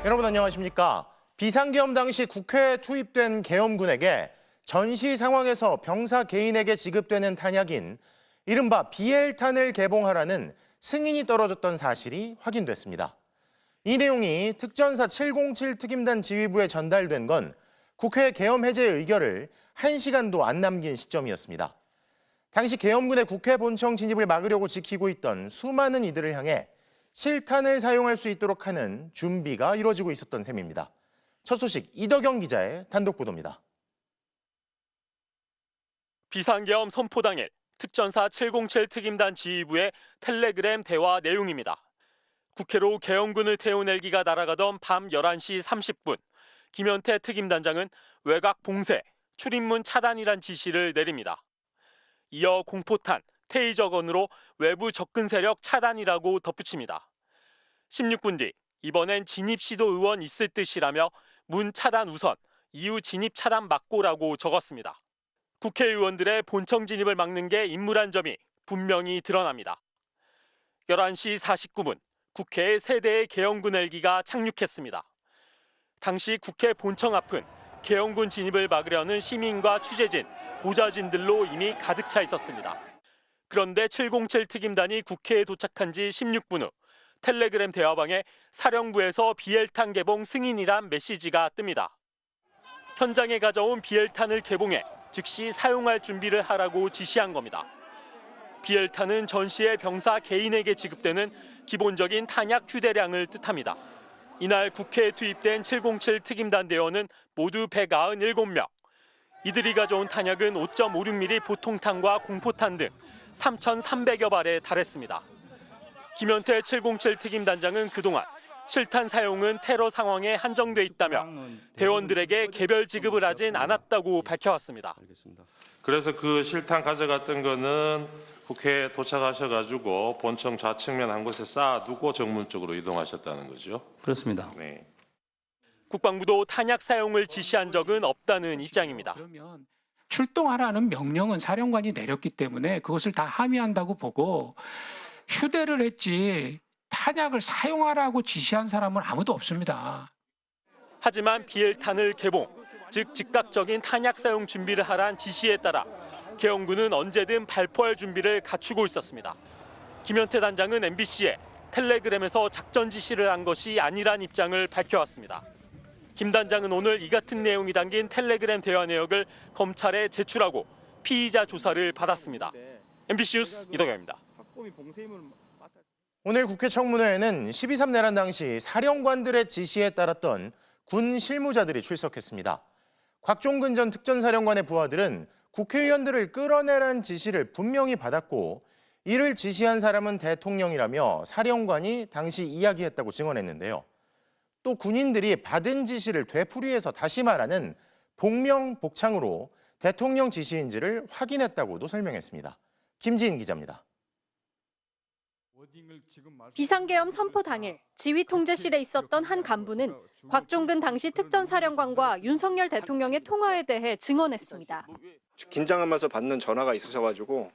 여러분 안녕하십니까? 비상계엄 당시 국회에 투입된 계엄군에게 전시 상황에서 병사 개인에게 지급되는 탄약인 이른바 비엘탄을 개봉하라는 승인이 떨어졌던 사실이 확인됐습니다. 이 내용이 특전사 707 특임단 지휘부에 전달된 건 국회 계엄 해제 의결을 1시간도 안 남긴 시점이었습니다. 당시 계엄군의 국회 본청 진입을 막으려고 지키고 있던 수많은 이들을 향해 실탄을 사용할 수 있도록 하는 준비가 이루어지고 있었던 셈입니다. 첫 소식 이덕영 기자의 단독 보도입니다. 비상계엄 선포 당일 특전사 707 특임단 지휘부의 텔레그램 대화 내용입니다. 국회로 계엄군을 태운 헬기가 날아가던 밤 11시 30분, 김현태 특임단장은 외곽 봉쇄, 출입문 차단이란 지시를 내립니다. 이어 공포탄, 테이저건으로 외부 접근 세력 차단이라고 덧붙입니다. 16분 뒤 이번엔 진입 시도 의원 있을 듯이라며 문 차단 우선, 이후 진입 차단 막고라고 적었습니다. 국회의원들의 본청 진입을 막는 게 임무란 점이 분명히 드러납니다. 11시 49분 국회에 세 대의 계엄군 헬기가 착륙했습니다. 당시 국회 본청 앞은 계엄군 진입을 막으려는 시민과 취재진, 보좌진들로 이미 가득 차 있었습니다. 그런데 707 특임단이 국회에 도착한 지 16분 후 텔레그램 대화방에 사령부에서 비엘탄 개봉 승인이란 메시지가 뜹니다. 현장에 가져온 비엘탄을 개봉해 즉시 사용할 준비를 하라고 지시한 겁니다. 비엘탄은 전시의 병사 개인에게 지급되는 기본적인 탄약 휴대량을 뜻합니다. 이날 국회에 투입된 707 특임단 대원은 모두 197명. 이들이 가져온 탄약은 5.56mm 보통탄과 공포탄 등 3,300여 발에 달했습니다. 김현태 707 특임단장은 그동안 실탄 사용은 테러 상황에 한정돼 있다며 대원들에게 개별 지급을 하진 않았다고 밝혀왔습니다. 그래서 그 실탄 가져갔던 거는 국회에 도착하셔가지고 본청 좌측면 한 곳에 쌓아두고 정문쪽으로 이동하셨다는 거죠? 그렇습니다. 네. 국방부도 탄약 사용을 지시한 적은 없다는 입장입니다. 그러면 출동하라는 명령은 사령관이 내렸기 때문에 그것을 다 함의한다고 보고 휴대를 했지 탄약을 사용하라고 지시한 사람은 아무도 없습니다. 하지만 비엘탄을 개봉, 즉 즉각적인 탄약 사용 준비를 하란 지시에 따라 계엄군은 언제든 발포할 준비를 갖추고 있었습니다. 김현태 단장은 MBC에 텔레그램에서 작전 지시를 한 것이 아니란 입장을 밝혀왔습니다. 김 단장은 오늘 이 같은 내용이 담긴 텔레그램 대화 내역을 검찰에 제출하고 피의자 조사를 받았습니다. MBC 뉴스 이덕영입니다. 오늘 국회 청문회에는 12.3 내란 당시 사령관들의 지시에 따랐던 군 실무자들이 출석했습니다. 곽종근 전 특전사령관의 부하들은 국회의원들을 끌어내란 지시를 분명히 받았고 이를 지시한 사람은 대통령이라며 사령관이 당시 이야기했다고 증언했는데요. 또 군인들이 받은 지시를 되풀이해서 다시 말하는 복명복창으로 대통령 지시인지를 확인했다고도 설명했습니다. 김지인 기자입니다. 비상계엄 선포 당일 지휘통제실에 있었던 한 간부는 곽종근 당시 특전사령관과 윤석열 대통령의 통화에 대해 증언했습니다. 긴장하면서 받는 전화가 있으셔가지고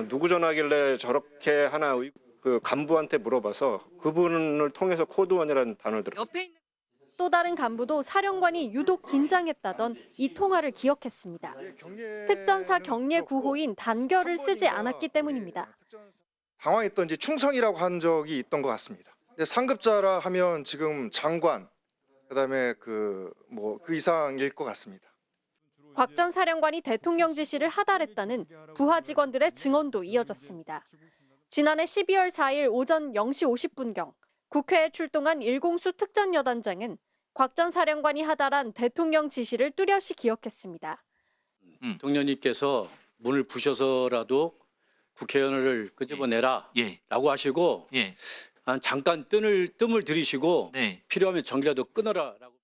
누구 전화길래 저렇게 하나 그 간부한테 물어봐서 그분을 통해서 코드원이라는 단어를 들었어요. 또 다른 간부도 사령관이 유독 긴장했다던 이 통화를 기억했습니다. 특전사 경례 구호인 단결을 쓰지 않았기 때문입니다. 당황했던지 충성이라고 한 적이 있던 것 같습니다. 근데 상급자라 하면 지금 장관, 그다음에 그 이상일 것 같습니다. 곽 전 사령관이 대통령 지시를 하달했다는 부하 직원들의 증언도 이어졌습니다. 지난해 12월 4일 오전 0시 50분경 국회에 출동한 일공수 특전여단장은 곽 전 사령관이 하달한 대통령 지시를 뚜렷이 기억했습니다. 대통령님께서 문을 부셔서라도 국회의원을 끄집어내라 라고 하시고 잠깐 뜸을 들이시고 필요하면 전기라도 끊어라 라고.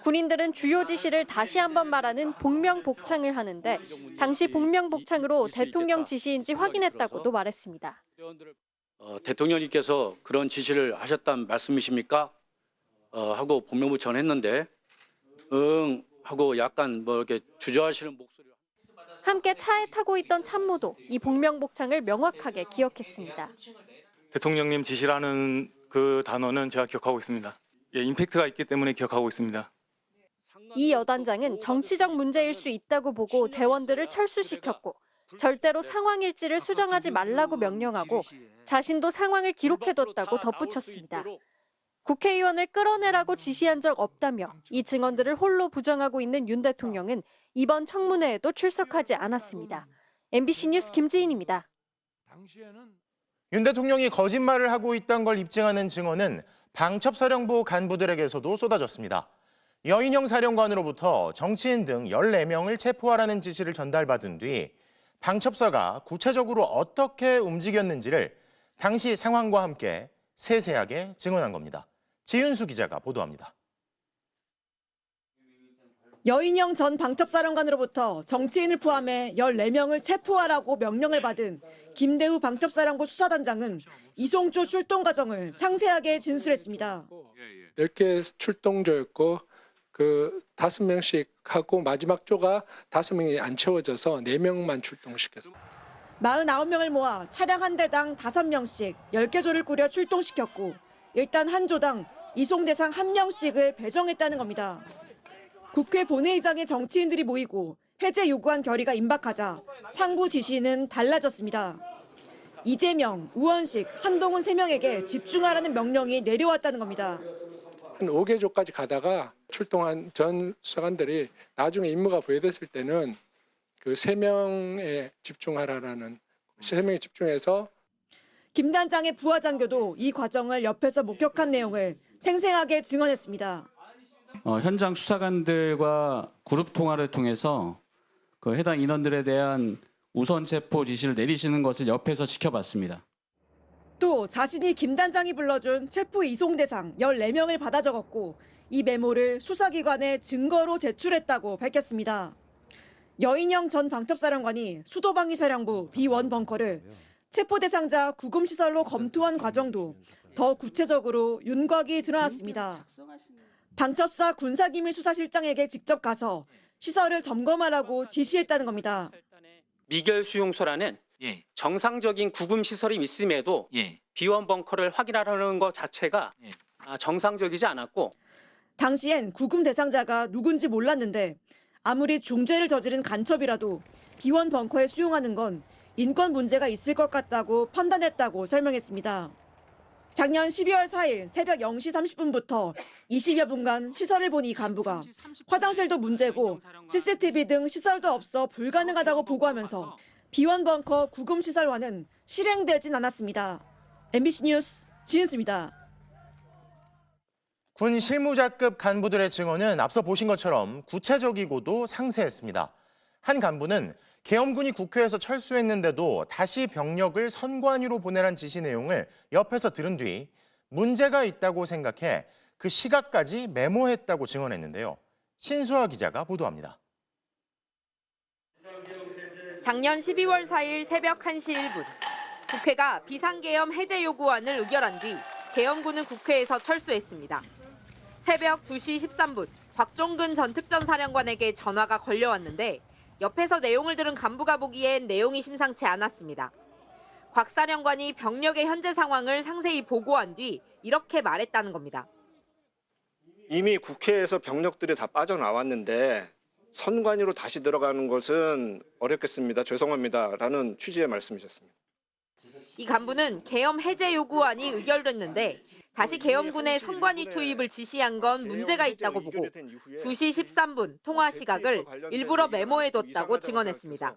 군인들은 주요 지시를 다시 한번 말하는 복명복창을 하는데 당시 복명복창으로 대통령 지시인지 확인했다고도 말했습니다. 대통령님께서 그런 지시를 하셨다는 말씀이십니까? 하고 복명복창을 했는데 응 하고 약간 이렇게 주저하시는 목소리를. 함께 차에 타고 있던 참모도 이 복명복창을 명확하게 기억했습니다. 대통령님 지시라는 그 단어는 제가 기억하고 있습니다. 임팩트가 있기 때문에 기억하고 있습니다. 이 여단장은 정치적 문제일 수 있다고 보고 대원들을 철수시켰고 절대로 상황 일지를 수정하지 말라고 명령하고 자신도 상황을 기록해뒀다고 덧붙였습니다. 국회의원을 끌어내라고 지시한 적 없다며 이 증언들을 홀로 부정하고 있는 윤 대통령은 이번 청문회에도 출석하지 않았습니다. MBC 뉴스 김지인입니다. 윤 대통령이 거짓말을 하고 있다는 걸 입증하는 증언은 방첩사령부 간부들에게서도 쏟아졌습니다. 여인영 사령관으로부터 정치인 등 14명을 체포하라는 지시를 전달받은 뒤 방첩사가 구체적으로 어떻게 움직였는지를 당시 상황과 함께 세세하게 증언한 겁니다. 지윤수 기자가 보도합니다. 여인영 전 방첩사령관으로부터 정치인을 포함해 14명을 체포하라고 명령을 받은 김대우 방첩사령부 수사단장은 이송조 출동 과정을 상세하게 진술했습니다. 10개 출동조였고 그 5명씩 하고 마지막 조가 5명이 안 채워져서 4명만 출동시켰습니다. 49명을 모아 차량 한 대당 5명씩 10개 조를 꾸려 출동시켰고 일단 한 조당 이송 대상 1명씩을 배정했다는 겁니다. 국회 본회의장에 정치인들이 모이고 해제 요구한 결의가 임박하자 상부 지시는 달라졌습니다. 이재명, 우원식, 한동훈 3명에게 집중하라는 명령이 내려왔다는 겁니다. 한 5개 조까지 가다가 출동한 전 수사관들이 나중에 임무가 부여됐을 때는 그 3명에 집중하라라는 3명에 집중해서 김 단장의 부하장교도 이 과정을 옆에서 목격한 내용을 생생하게 증언했습니다. 현장 수사관들과 그룹 통화를 통해서 그 해당 인원들에 대한 우선 체포 지시를 내리시는 것을 옆에서 지켜봤습니다. 또 자신이 김 단장이 불러준 체포 이송 대상 14명을 받아 적었고 이 메모를 수사기관에 증거로 제출했다고 밝혔습니다. 여인영 전 방첩사령관이 수도방위사령부 B1 벙커를 체포 대상자 구금시설로 검토한 과정도 더 구체적으로 윤곽이 드러났습니다. 방첩사 군사기밀수사실장에게 직접 가서 시설을 점검하라고 지시했다는 겁니다. 미결 수용소라는 정상적인 구금 시설이 있음에도 B1 벙커를 확인하라는 것 자체가 정상적이지 않았고 당시엔 구금 대상자가 누군지 몰랐는데 아무리 중죄를 저지른 간첩이라도 B1 벙커에 수용하는 건 인권 문제가 있을 것 같다고 판단했다고 설명했습니다. 작년 12월 4일 새벽 0시 30분부터 20여 분간 시설을 본 이 간부가 화장실도 문제고 CCTV 등 시설도 없어 불가능하다고 보고하면서 B1 벙커 구금 시설화는 실행되진 않았습니다. MBC 뉴스 지은수입니다. 군 실무자급 간부들의 증언은 앞서 보신 것처럼 구체적이고도 상세했습니다. 한 간부는 계엄군이 국회에서 철수했는데도 다시 병력을 선관위로 보내란 지시 내용을 옆에서 들은 뒤 문제가 있다고 생각해 그 시각까지 메모했다고 증언했는데요. 신수아 기자가 보도합니다. 작년 12월 4일 새벽 1시 1분 국회가 비상계엄 해제 요구안을 의결한 뒤 계엄군은 국회에서 철수했습니다. 새벽 2시 13분 곽종근 전 특전사령관에게 전화가 걸려왔는데 옆에서 내용을 들은 간부가 보기엔 내용이 심상치 않았습니다. 곽 사령관이 병력의 현재 상황을 상세히 보고한 뒤 이렇게 말했다는 겁니다. 이미 국회에서 병력들이 다 빠져나왔는데 선관위로 다시 들어가는 것은 어렵겠습니다. 죄송합니다라는 취지의 말씀이셨습니다. 이 간부는 계엄 해제 요구안이 의결됐는데 다시 계엄군의 선관위 투입을 지시한 건 문제가 있다고 보고 2시 13분 통화 시각을 일부러 메모해뒀다고 증언했습니다.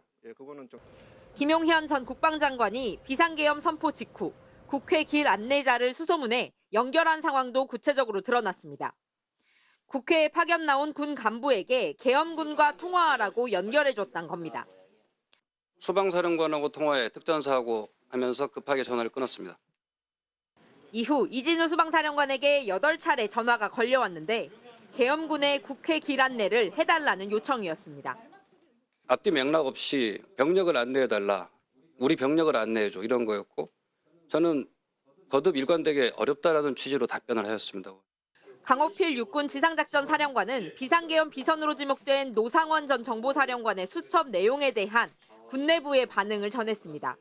김용현 전 국방장관이 비상계엄 선포 직후 국회 길 안내자를 수소문해 연결한 상황도 구체적으로 드러났습니다. 국회에 파견 나온 군 간부에게 계엄군과 통화하라고 연결해줬다는 겁니다. 수방사령관하고 통화해 특전사하고 하면서 급하게 전화를 끊었습니다. 이후 이진우 수방사령관에게 8차례 전화가 걸려왔는데 계엄군의 국회 길 안내를 해달라는 요청이었습니다. 앞뒤 맥락 없이 병력을 안내해달라, 우리 병력을 안내해줘 이런 거였고 저는 거듭 일관되게 어렵다라는 취지로 답변을 하였습니다. 강호필 육군 지상작전사령관은 비상계엄 비선으로 지목된 노상원 전 정보사령관의 수첩 내용에 대한 군 내부의 반응을 전했습니다.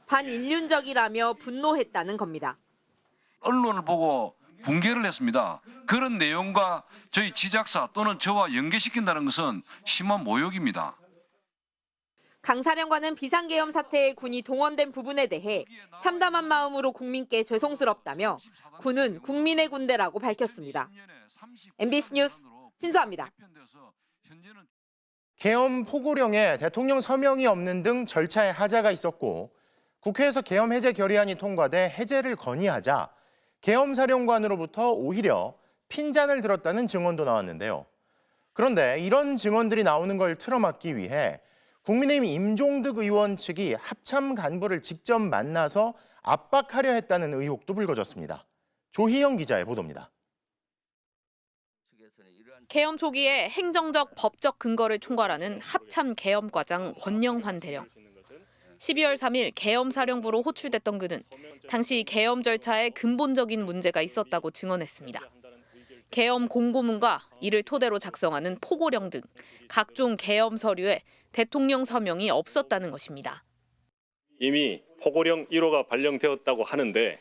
반인륜적이라며 분노했다는 겁니다. 언론을 보고 붕괴를 했습니다. 그런 내용과 저희 지작사 또는 저와 연계시킨다는 것은 심한 모욕입니다. 강 사령관은 비상계엄 사태에 군이 동원된 부분에 대해 참담한 마음으로 국민께 죄송스럽다며 군은 국민의 군대라고 밝혔습니다. MBC 뉴스 신수아입니다. 계엄 포고령에 대통령 서명이 없는 등 절차에 하자가 있었고 국회에서 계엄 해제 결의안이 통과돼 해제를 건의하자 계엄 사령관으로부터 오히려 핀잔을 들었다는 증언도 나왔는데요. 그런데 이런 증언들이 나오는 걸 틀어막기 위해 국민의힘 임종득 의원 측이 합참 간부를 직접 만나서 압박하려 했다는 의혹도 불거졌습니다. 조희영 기자의 보도입니다. 계엄 초기에 행정적, 법적 근거를 총괄하는 합참 계엄과장 권영환 대령. 12월 3일 계엄사령부로 호출됐던 그는 당시 계엄 절차에 근본적인 문제가 있었다고 증언했습니다. 계엄 공고문과 이를 토대로 작성하는 포고령 등 각종 계엄 서류에 대통령 서명이 없었다는 것입니다. 이미 포고령 1호가 발령되었다고 하는데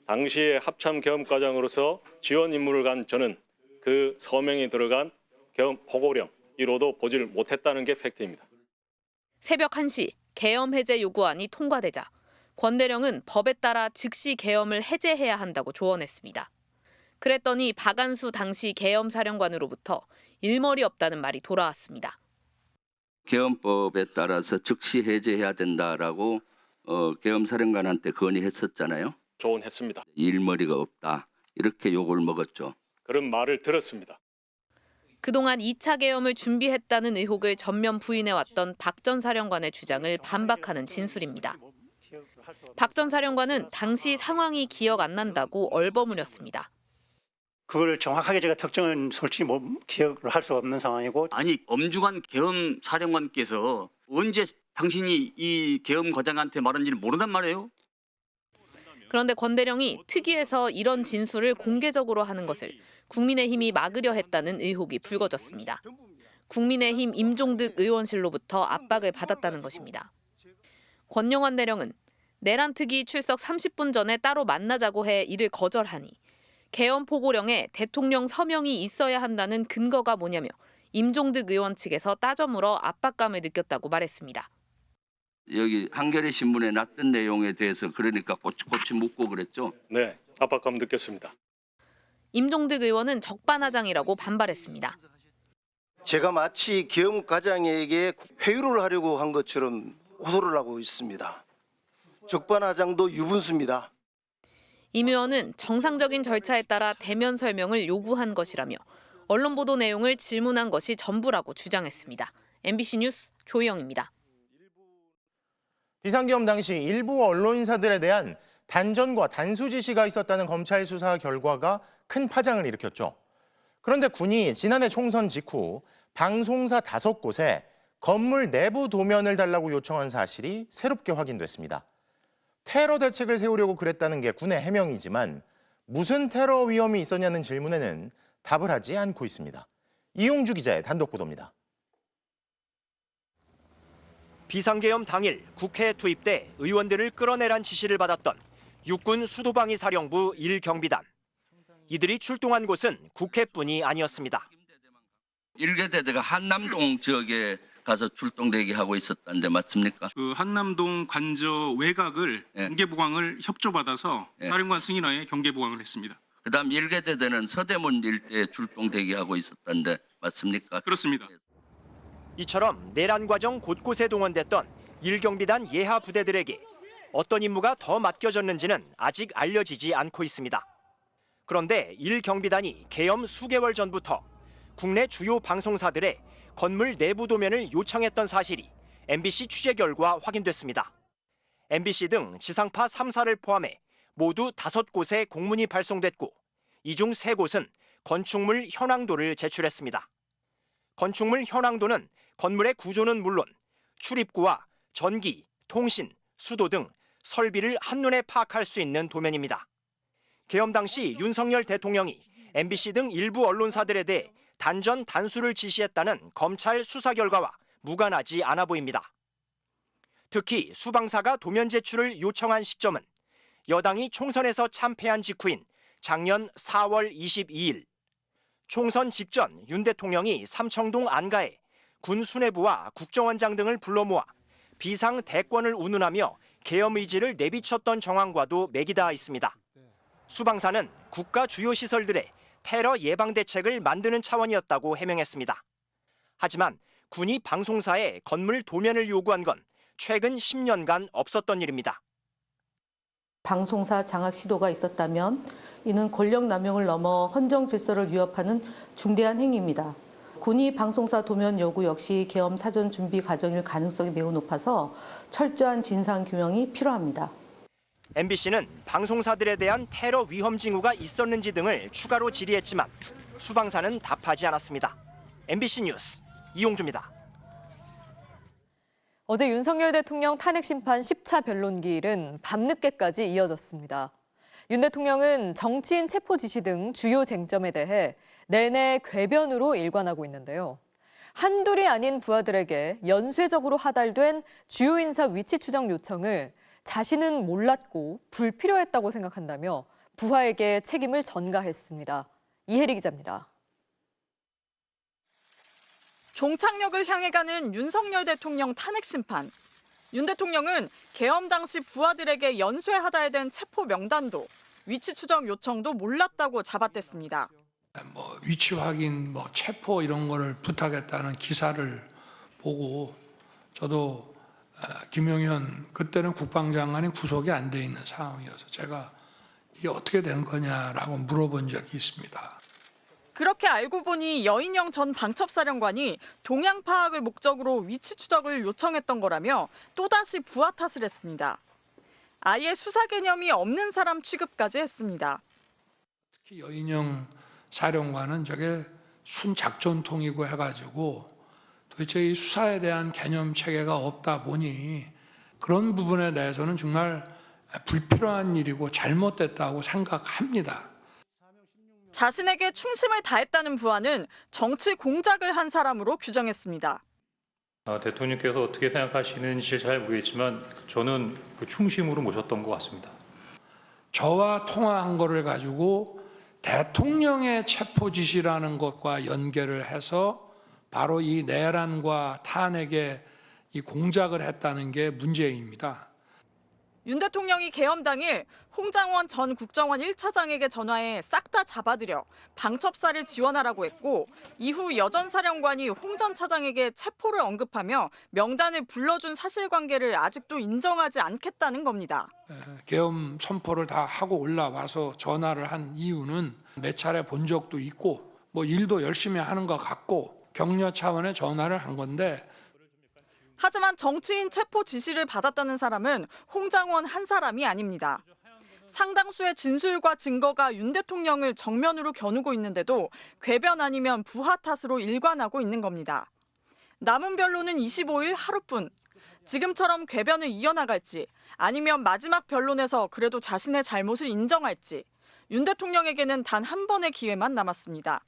당시에 합참 계엄과장으로서 지원 임무를 간 저는 그 서명이 들어간 계엄 포고령 1호도 보지를 못했다는 게 팩트입니다. 새벽 1시 계엄 해제 요구안이 통과되자 권 대령은 법에 따라 즉시 계엄을 해제해야 한다고 조언했습니다. 그랬더니 박안수 당시 계엄 사령관으로부터 일머리 없다는 말이 돌아왔습니다. 계엄법에 따라서 즉시 해제해야 된다라고 계엄사령관한테 건의했었잖아요. 조언했습니다. 일머리가 없다 이렇게 욕을 먹었죠. 그런 말을 들었습니다. 그동안 2차 계엄을 준비했다는 의혹을 전면 부인해왔던 박 전 사령관의 주장을 반박하는 진술입니다. 박 전 사령관은 당시 상황이 기억 안 난다고 얼버무렸습니다. 그걸 정확하게 제가 특정은 솔직히 기억을 할 수 없는 상황이고. 아니 엄중한 계엄 사령관께서 언제 당신이 이 계엄 과장한테 말한지를 모른단 말이에요? 그런데 권 대령이 특위에서 이런 진술을 공개적으로 하는 것을 국민의힘이 막으려 했다는 의혹이 불거졌습니다. 국민의힘 임종득 의원실로부터 압박을 받았다는 것입니다. 권영환 대령은 내란 특위 출석 30분 전에 따로 만나자고 해 이를 거절하니 계엄 포고령에 대통령 서명이 있어야 한다는 근거가 뭐냐며 임종득 의원 측에서 따져 물어 압박감을 느꼈다고 말했습니다. 여기 한겨레 신문에 났던 내용에 대해서 그러니까 꼬치꼬치 묻고 그랬죠? 네, 압박감 느꼈습니다. 임종득 의원은 적반하장이라고 반발했습니다. 제가 마치 계엄과장에게 회유를 하려고 한 것처럼 호소를 하고 있습니다. 적반하장도 유분수입니다. 임 의원은 정상적인 절차에 따라 대면 설명을 요구한 것이라며 언론 보도 내용을 질문한 것이 전부라고 주장했습니다. MBC 뉴스 조희영입니다. 비상계엄 당시 일부 언론사들에 대한 단전과 단수 지시가 있었다는 검찰 수사 결과가 큰 파장을 일으켰죠. 그런데 군이 지난해 총선 직후 방송사 5곳에 건물 내부 도면을 달라고 요청한 사실이 새롭게 확인됐습니다. 테러 대책을 세우려고 그랬다는 게 군의 해명이지만 무슨 테러 위험이 있었냐는 질문에는 답을 하지 않고 있습니다. 이용주 기자의 단독 보도입니다. 비상계엄 당일 국회에 투입돼 의원들을 끌어내란 지시를 받았던 육군 수도방위 사령부 1경비단. 이들이 출동한 곳은 국회뿐이 아니었습니다. 1계대대가 한남동 지역에 가서 출동대기 하고 있었다는데 맞습니까? 그 한남동 관저 외곽을 경계보강을 협조받아서 사령관 승인하에 경계보강을 했습니다. 그다음 1계대대는 서대문 일대에 출동대기 하고 있었다는데 맞습니까? 그렇습니다. 이처럼 내란 과정 곳곳에 동원됐던 1경비단 예하 부대들에게 어떤 임무가 더 맡겨졌는지는 아직 알려지지 않고 있습니다. 그런데 1경비단이 계엄 수개월 전부터 국내 주요 방송사들의 건물 내부 도면을 요청했던 사실이 MBC 취재 결과 확인됐습니다. MBC 등 지상파 3사를 포함해 모두 5곳에 공문이 발송됐고 이 중 3곳은 건축물 현황도를 제출했습니다. 건축물 현황도는 건물의 구조는 물론 출입구와 전기, 통신, 수도 등 설비를 한눈에 파악할 수 있는 도면입니다. 계엄 당시 윤석열 대통령이 MBC 등 일부 언론사들에 대해 단전 단수를 지시했다는 검찰 수사 결과와 무관하지 않아 보입니다. 특히 수방사가 도면 제출을 요청한 시점은 여당이 총선에서 참패한 직후인 작년 4월 22일 총선 직전 윤 대통령이 삼청동 안가에 군 수뇌부와 국정원장 등을 불러 모아 비상 대권을 운운하며 계엄 의지를 내비쳤던 정황과도 맥이 닿아 있습니다. 수방사는 국가 주요 시설들의 테러 예방 대책을 만드는 차원이었다고 해명했습니다. 하지만 군이 방송사에 건물 도면을 요구한 건 최근 10년간 없었던 일입니다. 방송사 장악 시도가 있었다면 이는 권력 남용을 넘어 헌정 질서를 위협하는 중대한 행위입니다. 군이 방송사 도면 요구 역시 계엄 사전 준비 과정일 가능성이 매우 높아서 철저한 진상 규명이 필요합니다. MBC는 방송사들에 대한 테러 위험 징후가 있었는지 등을 추가로 질의했지만 수방사는 답하지 않았습니다. MBC 뉴스 이용주입니다. 어제 윤석열 대통령 탄핵 심판 10차 변론기일은 밤늦게까지 이어졌습니다. 윤 대통령은 정치인 체포 지시 등 주요 쟁점에 대해 내내 궤변으로 일관하고 있는데요. 한둘이 아닌 부하들에게 연쇄적으로 하달된 주요 인사 위치 추적 요청을 자신은 몰랐고 불필요했다고 생각한다며 부하에게 책임을 전가했습니다. 이혜리 기자입니다. 종착역을 향해 가는 윤석열 대통령 탄핵 심판. 윤 대통령은 계엄 당시 부하들에게 연쇄 하달된 체포 명단도 위치 추적 요청도 몰랐다고 잡아댔습니다. 위치 확인, 체포 이런 거를 부탁했다는 기사를 보고 저도 김용현 그때는 국방장관이 구속이 안 돼 있는 상황이어서 제가 이게 어떻게 된 거냐라고 물어본 적이 있습니다. 그렇게 알고 보니 여인영 전 방첩사령관이 동향 파악을 목적으로 위치 추적을 요청했던 거라며 또다시 부하 탓을 했습니다. 아예 수사 개념이 없는 사람 취급까지 했습니다. 특히 여인영 사령관은 저게 순작전통이고 해가지고 도대체 이 수사에 대한 개념 체계가 없다 보니 그런 부분에 대해서는 정말 불필요한 일이고 잘못됐다고 생각합니다. 자신에게 충심을 다했다는 부하는 정치 공작을 한 사람으로 규정했습니다. 대통령께서 어떻게 생각하시는지 잘 모르겠지만 저는 충심으로 모셨던 것 같습니다. 저와 통화한 거를 가지고 대통령의 체포 지시라는 것과 연결을 해서 바로 이 내란과 탄핵에 이 공작을 했다는 게 문제입니다. 윤 대통령이 계엄 당일 홍장원 전 국정원 1차장에게 전화해 싹 다 잡아들여 방첩사를 지원하라고 했고 이후 여 전 사령관이 홍 전 차장에게 체포를 언급하며 명단을 불러준 사실관계를 아직도 인정하지 않겠다는 겁니다. 계엄 선포를 다 하고 올라와서 전화를 한 이유는 몇 차례 본 적도 있고 일도 열심히 하는 것 같고 격려 차원의 전화를 한 건데 하지만 정치인 체포 지시를 받았다는 사람은 홍장원 한 사람이 아닙니다. 상당수의 진술과 증거가 윤 대통령을 정면으로 겨누고 있는데도 궤변 아니면 부하 탓으로 일관하고 있는 겁니다. 남은 변론은 25일 하루뿐. 지금처럼 궤변을 이어나갈지 아니면 마지막 변론에서 그래도 자신의 잘못을 인정할지 윤 대통령에게는 단 한 번의 기회만 남았습니다.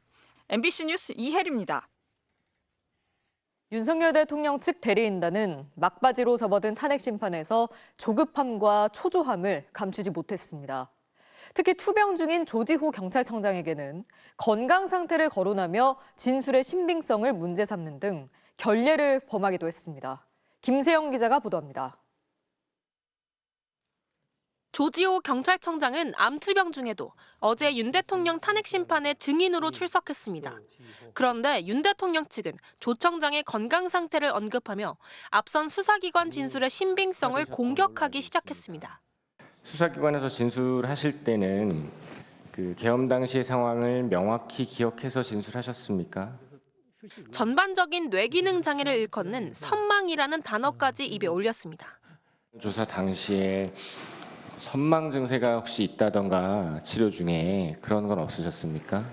MBC 뉴스 이혜리입니다. 윤석열 대통령 측 대리인단은 막바지로 접어든 탄핵 심판에서 조급함과 초조함을 감추지 못했습니다. 특히 투병 중인 조지호 경찰청장에게는 건강 상태를 거론하며 진술의 신빙성을 문제 삼는 등 결례를 범하기도 했습니다. 김세영 기자가 보도합니다. 조지호 경찰청장은 암투병 중에도 어제 윤 대통령 탄핵 심판에 증인으로 출석했습니다. 그런데 윤 대통령 측은 조 청장의 건강 상태를 언급하며 앞선 수사기관 진술의 신빙성을 공격하기 시작했습니다. 수사기관에서 진술하실 때는 그 계엄 당시의 상황을 명확히 기억해서 진술하셨습니까? 전반적인 뇌기능 장애를 일컫는 선망이라는 단어까지 입에 올렸습니다. 조사 당시에 선망 증세가 혹시 있다던가 치료 중에 그런 건 없으셨습니까?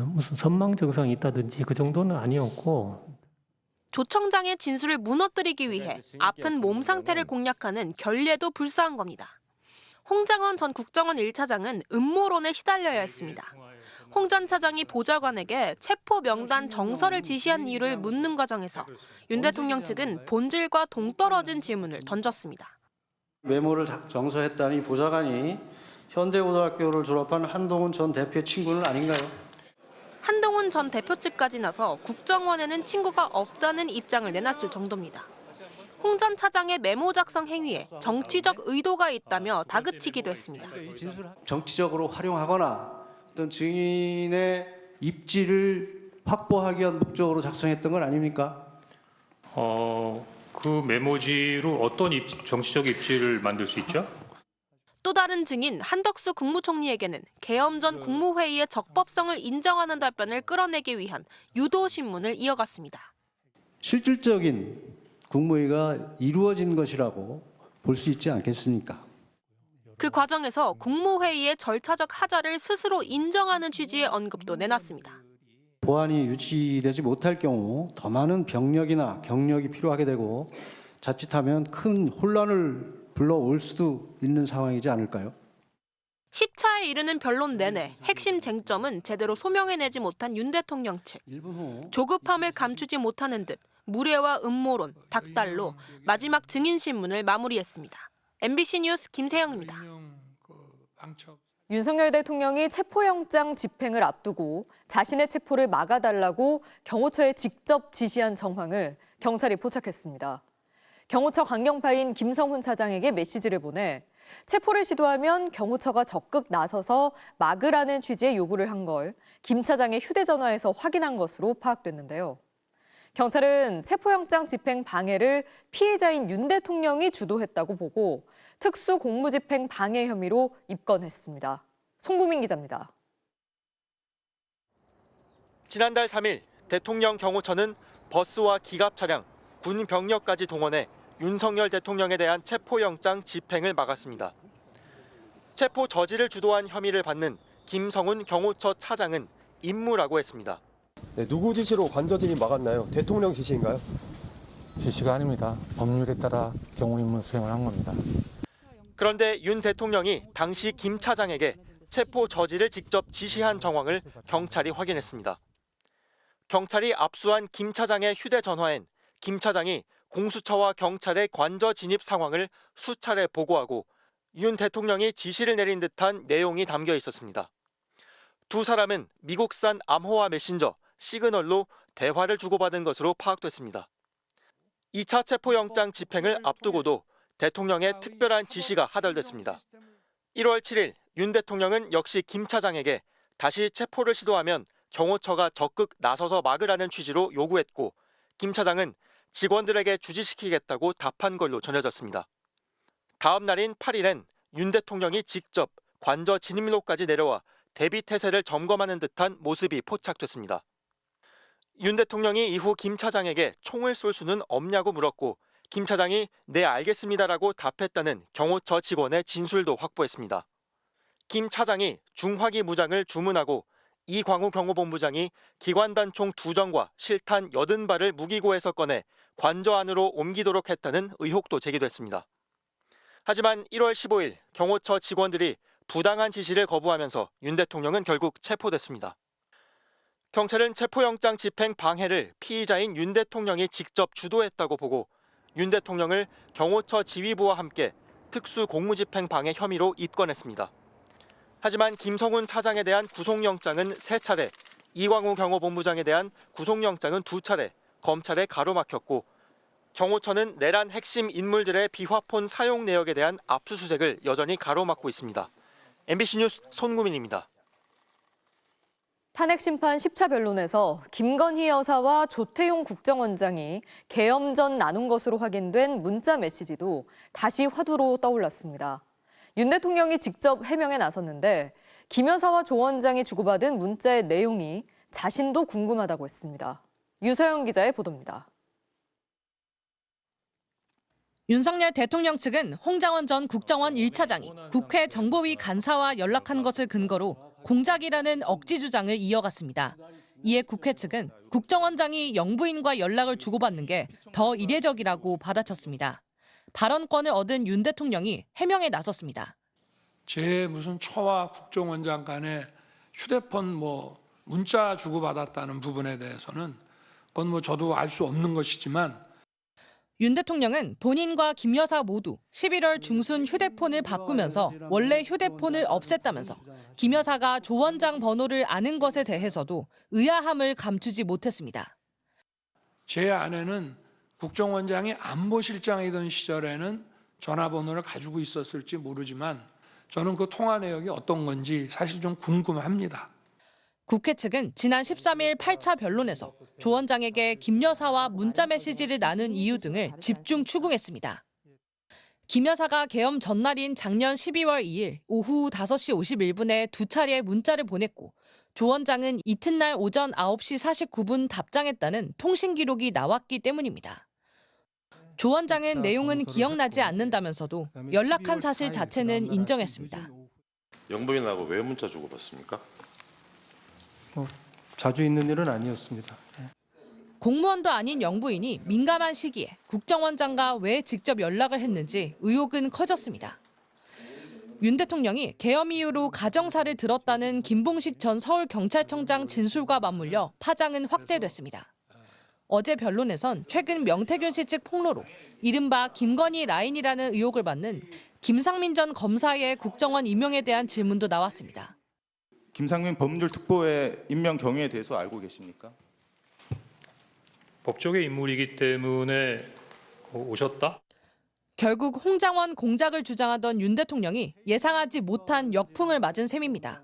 무슨 선망 증상이 있다든지 그 정도는 아니었고. 조 청장의 진술을 무너뜨리기 위해 아픈 몸 상태를 공략하는 결례도 불사한 겁니다. 홍장원 전 국정원 1차장은 음모론에 시달려야 했습니다. 홍 전 차장이 보좌관에게 체포 명단 정서를 지시한 이유를 묻는 과정에서 윤 대통령 측은 본질과 동떨어진 질문을 던졌습니다. 메모를 정서했다니 보좌관이 현대고등학교를 졸업한 한동훈 전 대표의 친구는 아닌가요? 한동훈 전 대표 측까지 나서 국정원에는 친구가 없다는 입장을 내놨을 정도입니다. 홍 전 차장의 메모 작성 행위에 정치적 의도가 있다며 다그치기도 했습니다. 정치적으로 활용하거나 어떤 증인의 입지를 확보하기 위한 목적으로 작성했던 건 아닙니까? 그 메모지로 어떤 정치적 입지를 만들 수 있죠? 또 다른 증인 한덕수 국무총리에게는 계엄 전 국무회의의 적법성을 인정하는 답변을 끌어내기 위한 유도 신문을 이어갔습니다. 실질적인 국무회의가 이루어진 것이라고 볼 수 있지 않겠습니까? 그 과정에서 국무회의의 절차적 하자를 스스로 인정하는 취지의 언급도 내놨습니다. 보안이 유지되지 못할 경우 더 많은 병력이나 경력이 필요하게 되고 자칫하면 큰 혼란을 불러올 수도 있는 상황이지 않을까요? 10차에 이르는 변론 내내 핵심 쟁점은 제대로 소명해내지 못한 윤 대통령 측. 조급함을 감추지 못하는 듯 무례와 음모론, 닥달로 마지막 증인 신문을 마무리했습니다. MBC 뉴스 김세영입니다. 윤석열 대통령이 체포영장 집행을 앞두고 자신의 체포를 막아달라고 경호처에 직접 지시한 정황을 경찰이 포착했습니다. 경호처 강경파인 김성훈 차장에게 메시지를 보내 체포를 시도하면 경호처가 적극 나서서 막으라는 취지의 요구를 한 걸 김 차장의 휴대전화에서 확인한 것으로 파악됐는데요. 경찰은 체포영장 집행 방해를 피해자인 윤 대통령이 주도했다고 보고 특수공무집행 방해 혐의로 입건했습니다. 송구민 기자입니다. 지난달 3일 대통령 경호처는 버스와 기갑 차량, 군 병력까지 동원해 윤석열 대통령에 대한 체포영장 집행을 막았습니다. 체포 저지를 주도한 혐의를 받는 김성훈 경호처 차장은 임무라고 했습니다. 네, 누구 지시로 관저 진입 막았나요? 대통령 지시인가요? 지시가 아닙니다. 법률에 따라 경호 임무 수행을 한 겁니다. 그런데 윤 대통령이 당시 김 차장에게 체포 저지를 직접 지시한 정황을 경찰이 확인했습니다. 경찰이 압수한 김 차장의 휴대전화엔 김 차장이 공수처와 경찰의 관저 진입 상황을 수차례 보고하고 윤 대통령이 지시를 내린 듯한 내용이 담겨 있었습니다. 두 사람은 미국산 암호화 메신저 시그널로 대화를 주고받은 것으로 파악됐습니다. 2차 체포영장 집행을 앞두고도 대통령의 특별한 지시가 하달됐습니다. 1월 7일 윤 대통령은 역시 김 차장에게 다시 체포를 시도하면 경호처가 적극 나서서 막으라는 취지로 요구했고 김 차장은 직원들에게 주지시키겠다고 답한 걸로 전해졌습니다. 다음 날인 8일엔 윤 대통령이 직접 관저 진입로까지 내려와 대비 태세를 점검하는 듯한 모습이 포착됐습니다. 윤 대통령이 이후 김 차장에게 총을 쏠 수는 없냐고 물었고 김 차장이 네 알겠습니다라고 답했다는 경호처 직원의 진술도 확보했습니다. 김 차장이 중화기 무장을 주문하고 이광우 경호본부장이 기관단총 2정과 실탄 80발을 무기고에서 꺼내 관저 안으로 옮기도록 했다는 의혹도 제기됐습니다. 하지만 1월 15일 경호처 직원들이 부당한 지시를 거부하면서 윤 대통령은 결국 체포됐습니다. 경찰은 체포영장 집행 방해를 피의자인 윤 대통령이 직접 주도했다고 보고 윤 대통령을 경호처 지휘부와 함께 특수공무집행 방해 혐의로 입건했습니다. 하지만 김성훈 차장에 대한 구속영장은 3차례, 이광우 경호본부장에 대한 구속영장은 2차례 검찰에 가로막혔고 경호처는 내란 핵심 인물들의 비화폰 사용 내역에 대한 압수수색을 여전히 가로막고 있습니다. MBC 뉴스 손구민입니다. 탄핵 심판 10차 변론에서 김건희 여사와 조태용 국정원장이 계엄 전 나눈 것으로 확인된 문자 메시지도 다시 화두로 떠올랐습니다. 윤 대통령이 직접 해명에 나섰는데 김 여사와 조 원장이 주고받은 문자의 내용이 자신도 궁금하다고 했습니다. 유서영 기자의 보도입니다. 윤석열 대통령 측은 홍장원 전 국정원 1차장이 국회 정보위 간사와 연락한 것을 근거로 공작이라는 억지 주장을 이어갔습니다. 이에 국회 측은 국정원장이 영부인과 연락을 주고받는 게 더 이례적이라고 받아쳤습니다. 발언권을 얻은 윤 대통령이 해명에 나섰습니다. 제 무슨 처와 국정원장 간에 휴대폰 문자 주고받았다는 부분에 대해서는 그건 저도 알 수 없는 것이지만 윤 대통령은 본인과 김 여사 모두 11월 중순 휴대폰을 바꾸면서 원래 휴대폰을 없앴다면서 김 여사가 조 원장 번호를 아는 것에 대해서도 의아함을 감추지 못했습니다. 제 아내는 국정원장이 안보실장이던 시절에는 전화번호를 가지고 있었을지 모르지만 저는 그 통화 내역이 어떤 건지 사실 좀 궁금합니다. 국회 측은 지난 13일 8차 변론에서 조 원장에게 김 여사와 문자 메시지를 나눈 이유 등을 집중 추궁했습니다. 김 여사가 계엄 전날인 작년 12월 2일 오후 5시 51분에 두 차례 문자를 보냈고 조 원장은 이튿날 오전 9시 49분 답장했다는 통신 기록이 나왔기 때문입니다. 조 원장은 내용은 기억나지 않는다면서도 연락한 사실 자체는 인정했습니다. 영부인하고 왜 문자 주고받습니까? 자주 있는 일은 아니었습니다. 공무원도 아닌 영부인이 민감한 시기에 국정원장과 왜 직접 연락을 했는지 의혹은 커졌습니다. 윤 대통령이 계엄 이후로 가정사를 들었다는 김봉식 전 서울경찰청장 진술과 맞물려 파장은 확대됐습니다. 어제 변론에선 최근 명태균 씨 측 폭로로 이른바 김건희 라인이라는 의혹을 받는 김상민 전 검사의 국정원 임명에 대한 질문도 나왔습니다. 김상민 법률특보의 임명 경위에 대해서 알고 계십니까? 법조계 인물이기 때문에 오셨다? 결국 홍장원 공작을 주장하던 윤 대통령이 예상하지 못한 역풍을 맞은 셈입니다.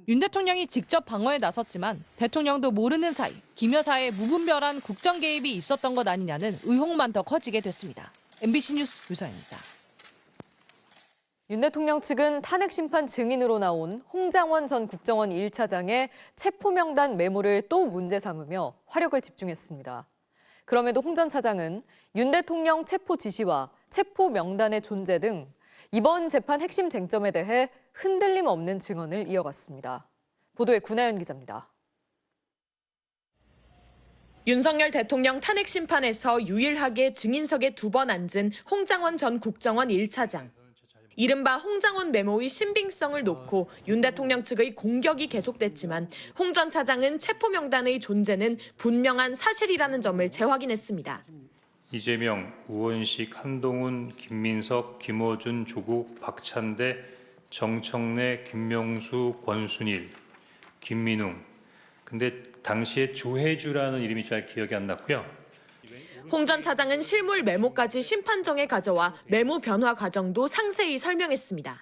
윤 대통령이 직접 방어에 나섰지만 대통령도 모르는 사이 김 여사의 무분별한 국정 개입이 있었던 것 아니냐는 의혹만 더 커지게 됐습니다. MBC 뉴스 유서연입니다. 윤 대통령 측은 탄핵 심판 증인으로 나온 홍장원 전 국정원 1차장의 체포 명단 메모를 또 문제 삼으며 화력을 집중했습니다. 그럼에도 홍 전 차장은 윤 대통령 체포 지시와 체포 명단의 존재 등 이번 재판 핵심 쟁점에 대해 흔들림 없는 증언을 이어갔습니다. 보도에 구나연 기자입니다. 윤석열 대통령 탄핵 심판에서 유일하게 증인석에 2번 앉은 홍장원 전 국정원 1차장. 이른바 홍장원 메모의 신빙성을 놓고 윤 대통령 측의 공격이 계속됐지만 홍 전 차장은 체포 명단의 존재는 분명한 사실이라는 점을 재확인했습니다. 이재명, 우원식, 한동훈, 김민석, 김어준, 조국, 박찬대, 정청래, 김명수, 권순일, 김민웅. 근데 당시에 조혜주라는 이름이 잘 기억이 안 났고요. 홍 전 차장은 실물 메모까지 심판정에 가져와 메모 변화 과정도 상세히 설명했습니다.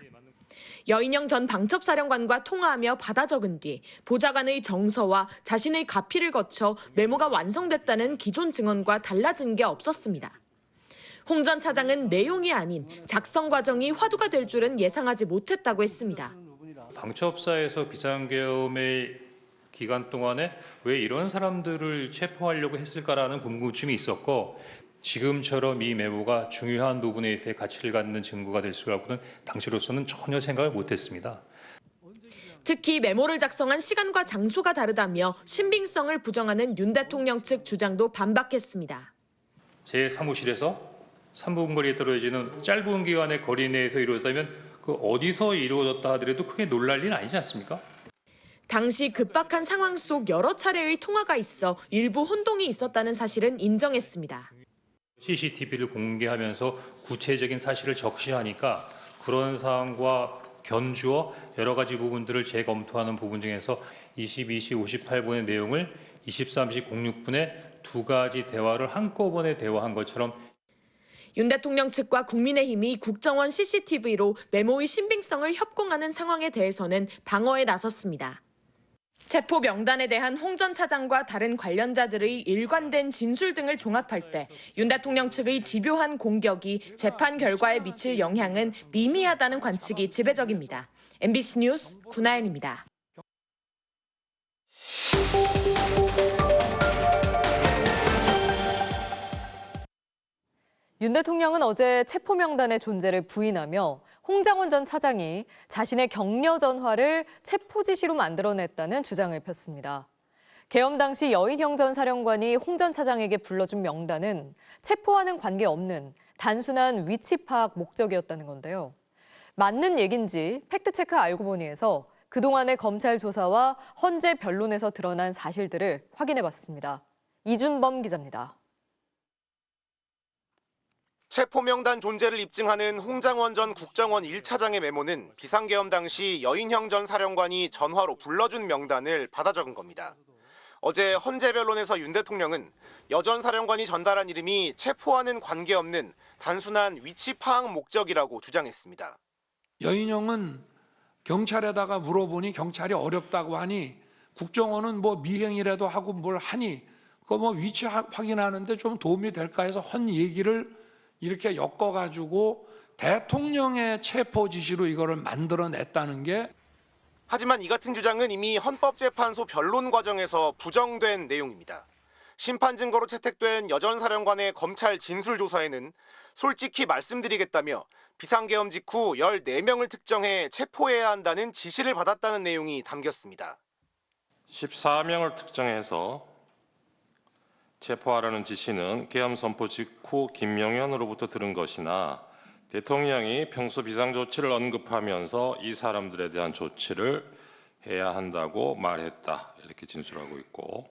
여인영 전 방첩사령관과 통화하며 받아 적은 뒤 보좌관의 정서와 자신의 가피를 거쳐 메모가 완성됐다는 기존 증언과 달라진 게 없었습니다. 홍 전 차장은 내용이 아닌 작성 과정이 화두가 될 줄은 예상하지 못했다고 했습니다. 방첩사에서 비상계엄의 기간 동안에 왜 이런 사람들을 체포하려고 했을까라는 궁금증이 있었고 지금처럼 이 메모가 중요한 부분에 있어 가치를 갖는 증거가 될 수라고는 당시로서는 전혀 생각을 못했습니다. 특히 메모를 작성한 시간과 장소가 다르다며 신빙성을 부정하는 윤 대통령 측 주장도 반박했습니다. 제 사무실에서 3분 거리에 떨어지는 짧은 기간의 거리 내에서 이루어졌다면 그 어디서 이루어졌다 하더라도 크게 놀랄 일은 아니지 않습니까? 당시 급박한 상황 속 여러 차례의 통화가 있어 일부 혼동이 있었다는 사실은 인정했습니다. CCTV를 공개하면서 구체적인 사실을 적시하니까 그런 사항과 견주어 여러 가지 부분들을 재검토하는 부분 중에서 22시 58분의 내용을 23시 06분에 2가지 대화를 한꺼번에 대화한 것처럼 윤 대통령 측과 국민의힘이 국정원 CCTV로 메모의 신빙성을 협공하는 상황에 대해서는 방어에 나섰습니다. 체포 명단에 대한 홍 전 차장과 다른 관련자들의 일관된 진술 등을 종합할 때 윤 대통령 측의 집요한 공격이 재판 결과에 미칠 영향은 미미하다는 관측이 지배적입니다. MBC 뉴스 구나연입니다. 윤 대통령은 어제 체포 명단의 존재를 부인하며 홍장원 전 차장이 자신의 격려 전화를 체포 지시로 만들어냈다는 주장을 폈습니다. 계엄 당시 여인형 전 사령관이 홍 전 차장에게 불러준 명단은 체포와는 관계없는 단순한 위치 파악 목적이었다는 건데요. 맞는 얘긴지 팩트체크 알고 보니에서 그동안의 검찰 조사와 헌재 변론에서 드러난 사실들을 확인해봤습니다. 이준범 기자입니다. 체포명단 존재를 입증하는 홍장원 전 국정원 1차장의 메모는 비상계엄 당시 여인형 전 사령관이 전화로 불러준 명단을 받아 적은 겁니다. 어제 헌재 변론에서 윤 대통령은 여 전 사령관이 전달한 이름이 체포와는 관계없는 단순한 위치 파악 목적이라고 주장했습니다. 여인형은 경찰에다가 물어보니 경찰이 어렵다고 하니 국정원은 뭐 미행이라도 하고 뭘 하니 그거 뭐 위치 확인하는데 좀 도움이 될까 해서 헌 얘기를 이렇게 엮어가지고 대통령의 체포 지시로 이거를 만들어냈다는 게. 하지만 이 같은 주장은 이미 헌법재판소 변론 과정에서 부정된 내용입니다. 심판 증거로 채택된 여 전 사령관의 검찰 진술 조사에는 솔직히 말씀드리겠다며 비상계엄 직후 14명을 특정해 체포해야 한다는 지시를 받았다는 내용이 담겼습니다. 14명을 특정해서 체포하라는 지시는 계엄 선포 직후 김용현으로부터 들은 것이나 대통령이 평소 비상조치를 언급하면서 이 사람들에 대한 조치를 해야 한다고 말했다. 이렇게 진술하고 있고.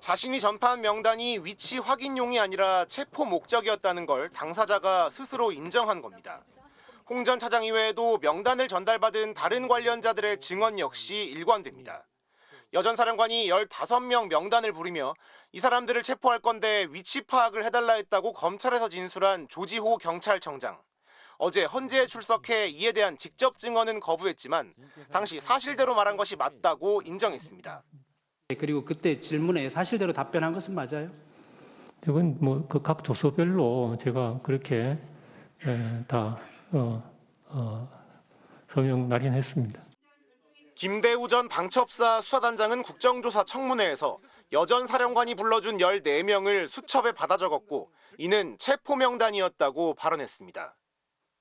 자신이 전파한 명단이 위치 확인용이 아니라 체포 목적이었다는 걸 당사자가 스스로 인정한 겁니다. 홍 전 차장 이외에도 명단을 전달받은 다른 관련자들의 증언 역시 일관됩니다. 여 전 사령관이 15명 명단을 부르며 이 사람들을 체포할 건데 위치 파악을 해달라 했다고 검찰에서 진술한 조지호 경찰청장. 어제 헌재에 출석해 이에 대한 직접 증언은 거부했지만 당시 사실대로 말한 것이 맞다고 인정했습니다. 그리고 그때 질문에 사실대로 답변한 것은 맞아요? 이건 뭐 그 각 조서별로 제가 그렇게 다 서명 날인했습니다. 김대우 전 방첩사 수사단장은 국정조사 청문회에서 여 전 사령관이 불러준 14명을 수첩에 받아 적었고 이는 체포 명단이었다고 발언했습니다.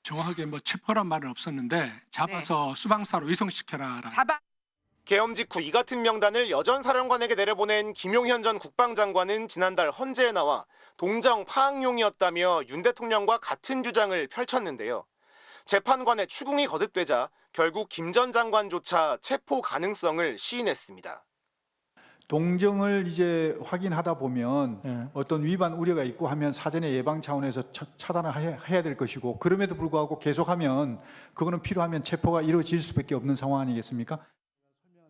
정확하게 뭐 체포란 말은 없었는데 잡아서 수방사로 이송시켜라. 계엄 직후 이 같은 명단을 여 전 사령관에게 내려보낸 김용현 전 국방장관은 지난달 헌재에 나와 동정 파악용이었다며 윤 대통령과 같은 주장을 펼쳤는데요. 재판관의 추궁이 거듭되자 결국 김 전 장관조차 체포 가능성을 시인했습니다. 동정을 이제 확인하다 보면 어떤 위반 우려가 있고 하면 사전에 예방 차원에서 차단을 해야 될 것이고 그럼에도 불구하고 계속하면 그거는 필요하면 체포가 이루어질 수밖에 없는 상황 아니겠습니까?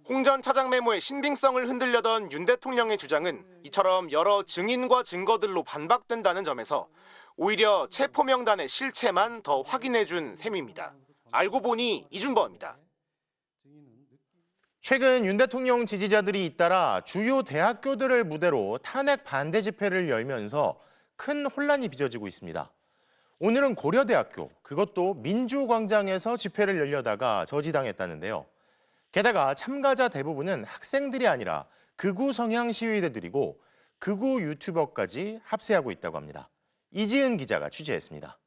홍 전 차장 메모의 신빙성을 흔들려던 윤 대통령의 주장은 이처럼 여러 증인과 증거들로 반박된다는 점에서 오히려 체포 명단의 실체만 더 확인해준 셈입니다. 알고 보니 이준범입니다. 최근 윤 대통령 지지자들이 잇따라 주요 대학교들을 무대로 탄핵 반대 집회를 열면서 큰 혼란이 빚어지고 있습니다. 오늘은 고려대학교, 그것도 민주광장에서 집회를 열려다가 저지당했다는데요. 게다가 참가자 대부분은 학생들이 아니라 극우 성향 시위대들이고 극우 유튜버까지 합세하고 있다고 합니다. 이지은 기자가 취재했습니다.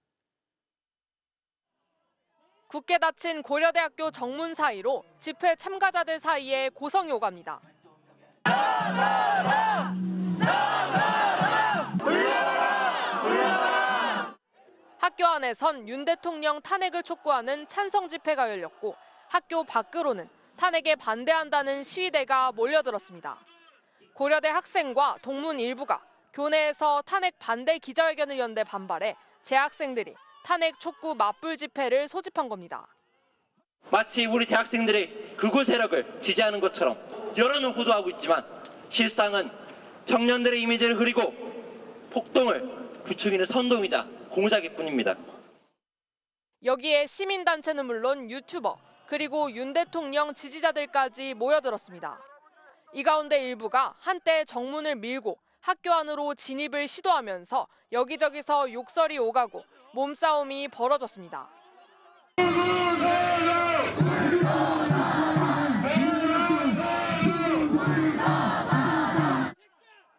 굳게 닫힌 고려대학교 정문 사이로 집회 참가자들 사이에 고성이 오갑니다. 학교 안에선 윤 대통령 탄핵을 촉구하는 찬성 집회가 열렸고 학교 밖으로는 탄핵에 반대한다는 시위대가 몰려들었습니다. 고려대 학생과 동문 일부가 교내에서 탄핵 반대 기자회견을 연대 반발해 재학생들이 탄핵 촉구 맞불 집회를 소집한 겁니다. 마치 우리 대학생들이 극우 세력을 지지하는 것처럼 여론은 호도하고 있지만 실상은 청년들의 이미지를 흐리고 폭동을 부추기는 선동이자 공작일 뿐입니다. 여기에 시민단체는 물론 유튜버 그리고 윤 대통령 지지자들까지 모여들었습니다. 이 가운데 일부가 한때 정문을 밀고 학교 안으로 진입을 시도하면서 여기저기서 욕설이 오가고 몸싸움이 벌어졌습니다.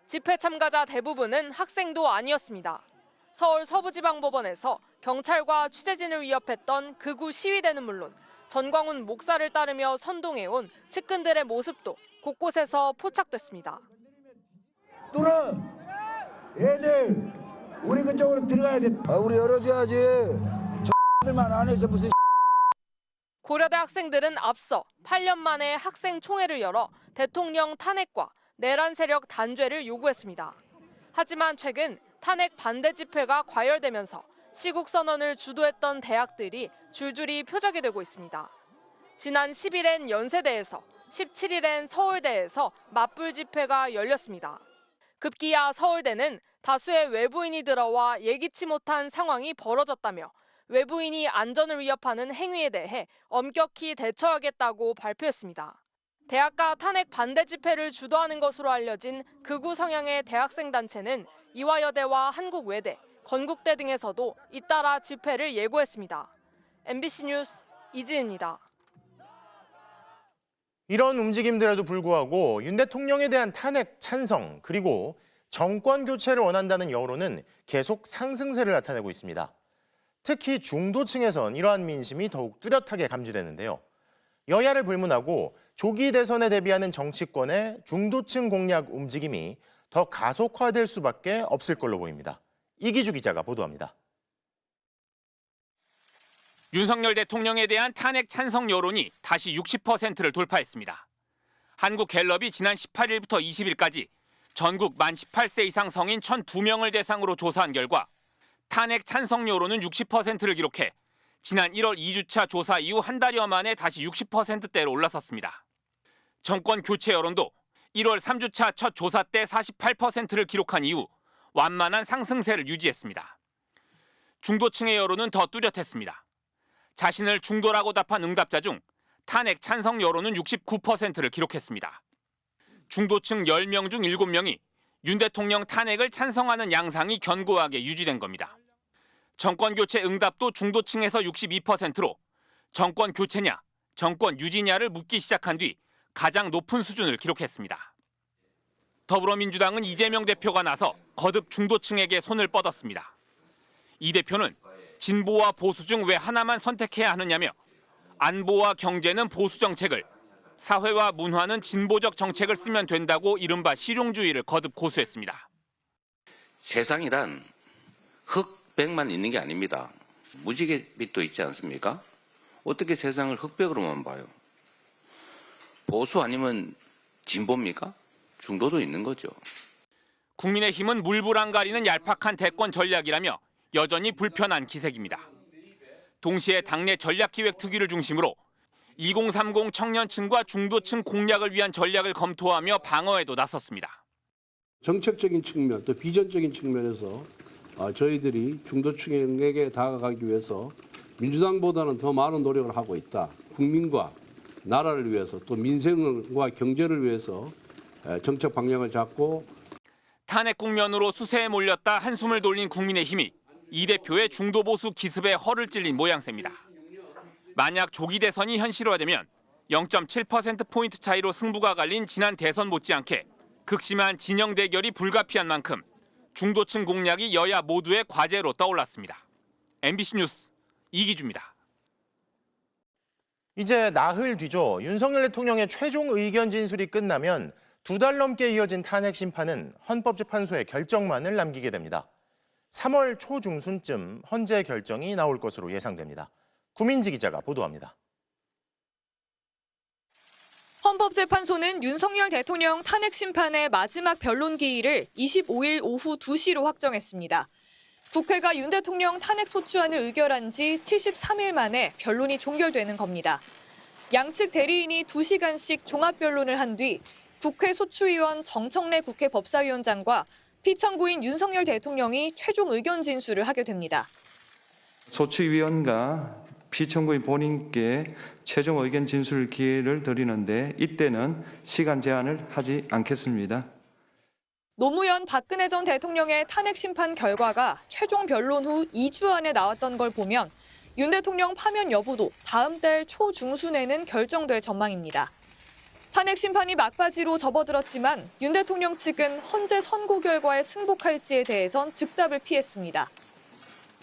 집회 참가자 대부분은 학생도 아니었습니다. 서울 서부지방법원에서 경찰과 취재진을 위협했던 극우 시위대는 물론 전광훈 목사를 따르며 선동해온 측근들의 모습도 곳곳에서 포착됐습니다. 뚫어! 얘들! 우리 그쪽으로 들어가야 돼. 우리 열어줘야지. 저들만 안 해서 무슨. 고려대 학생들은 앞서 8년 만에 학생 총회를 열어 대통령 탄핵과 내란 세력 단죄를 요구했습니다. 하지만 최근 탄핵 반대 집회가 과열되면서 시국 선언을 주도했던 대학들이 줄줄이 표적이 되고 있습니다. 지난 10일엔 연세대에서, 17일엔 서울대에서 맞불 집회가 열렸습니다. 급기야 서울대는 다수의 외부인이 들어와 예기치 못한 상황이 벌어졌다며 외부인이 안전을 위협하는 행위에 대해 엄격히 대처하겠다고 발표했습니다. 대학가 탄핵 반대 집회를 주도하는 것으로 알려진 극우 성향의 대학생 단체는 이화여대와 한국외대, 건국대 등에서도 잇따라 집회를 예고했습니다. MBC 뉴스 이지은입니다. 이런 움직임들에도 불구하고 윤 대통령에 대한 탄핵 찬성 그리고 정권 교체를 원한다는 여론은 계속 상승세를 나타내고 있습니다. 특히 중도층에선 이러한 민심이 더욱 뚜렷하게 감지되는데요. 여야를 불문하고 조기 대선에 대비하는 정치권의 중도층 공략 움직임이 더 가속화될 수밖에 없을 걸로 보입니다. 이기주 기자가 보도합니다. 윤석열 대통령에 대한 탄핵 찬성 여론이 다시 60%를 돌파했습니다. 한국갤럽이 지난 18일부터 20일까지 전국 만 18세 이상 성인 1,002명을 대상으로 조사한 결과 탄핵 찬성 여론은 60%를 기록해 지난 1월 2주차 조사 이후 한 달여 만에 다시 60%대로 올라섰습니다. 정권 교체 여론도 1월 3주차 첫 조사 때 48%를 기록한 이후 완만한 상승세를 유지했습니다. 중도층의 여론은 더 뚜렷했습니다. 자신을 중도라고 답한 응답자 중 탄핵 찬성 여론은 69%를 기록했습니다. 중도층 10명 중 7명이 윤 대통령 탄핵을 찬성하는 양상이 견고하게 유지된 겁니다. 정권 교체 응답도 중도층에서 62%로 정권 교체냐, 정권 유지냐를 묻기 시작한 뒤 가장 높은 수준을 기록했습니다. 더불어민주당은 이재명 대표가 나서 거듭 중도층에게 손을 뻗었습니다. 이 대표는 진보와 보수 중 왜 하나만 선택해야 하느냐며 안보와 경제는 보수 정책을, 사회와 문화는 진보적 정책을 쓰면 된다고 이른바 실용주의를 거듭 고수했습니다. 세상이란 흑백만 있는 게 아닙니다. 무지갯빛도 있지 않습니까? 어떻게 세상을 흑백으로만 봐요? 보수 아니면 진보입니까? 중도도 있는 거죠. 국민의힘은 물불 안 가리는 얄팍한 대권 전략이라며 여전히 불편한 기색입니다. 동시에 당내 전략기획특위를 중심으로 2030 청년층과 중도층 공략을 위한 전략을 검토하며 방어에도 나섰습니다. 정책적인 측면 또 비전적인 측면에서 저희들이 중도층에게 다가가기 위해서 민주당보다는 더 많은 노력을 하고 있다. 국민과 나라를 위해서 또 민생과 경제를 위해서 정책 방향을 잡고 탄핵 국면으로 수세에 몰렸다 한숨을 돌린 국민의힘이 이 대표의 중도보수 기습에 허를 찔린 모양새입니다. 만약 조기 대선이 현실화되면 0.7%포인트 차이로 승부가 갈린 지난 대선 못지않게 극심한 진영 대결이 불가피한 만큼 중도층 공략이 여야 모두의 과제로 떠올랐습니다. MBC 뉴스 이기주입니다. 이제 나흘 뒤죠. 윤석열 대통령의 최종 의견 진술이 끝나면 2달 넘게 이어진 탄핵 심판은 헌법재판소의 결정만을 남기게 됩니다. 3월 초중순쯤 헌재 결정이 나올 것으로 예상됩니다. 구민지 기자가 보도합니다. 헌법재판소는 윤석열 대통령 탄핵 심판의 마지막 변론 기일을 25일 오후 2시로 확정했습니다. 국회가 윤 대통령 탄핵 소추안을 의결한 지 73일 만에 변론이 종결되는 겁니다. 양측 대리인이 2시간씩 종합변론을 한 뒤 국회 소추위원 정청래 국회 법사위원장과 피청구인 윤석열 대통령이 최종 의견 진술을 하게 됩니다. 소추위원과 피청구인 본인께 최종 의견 진술 기회를 드리는데 이때는 시간 제한을 하지 않겠습니다. 노무현 박근혜 전 대통령의 탄핵 심판 결과가 최종 변론 후 2주 안에 나왔던 걸 보면 윤 대통령 파면 여부도 다음 달 초중순에는 결정될 전망입니다. 탄핵 심판이 막바지로 접어들었지만 윤 대통령 측은 헌재 선고 결과에 승복할지에 대해선 즉답을 피했습니다.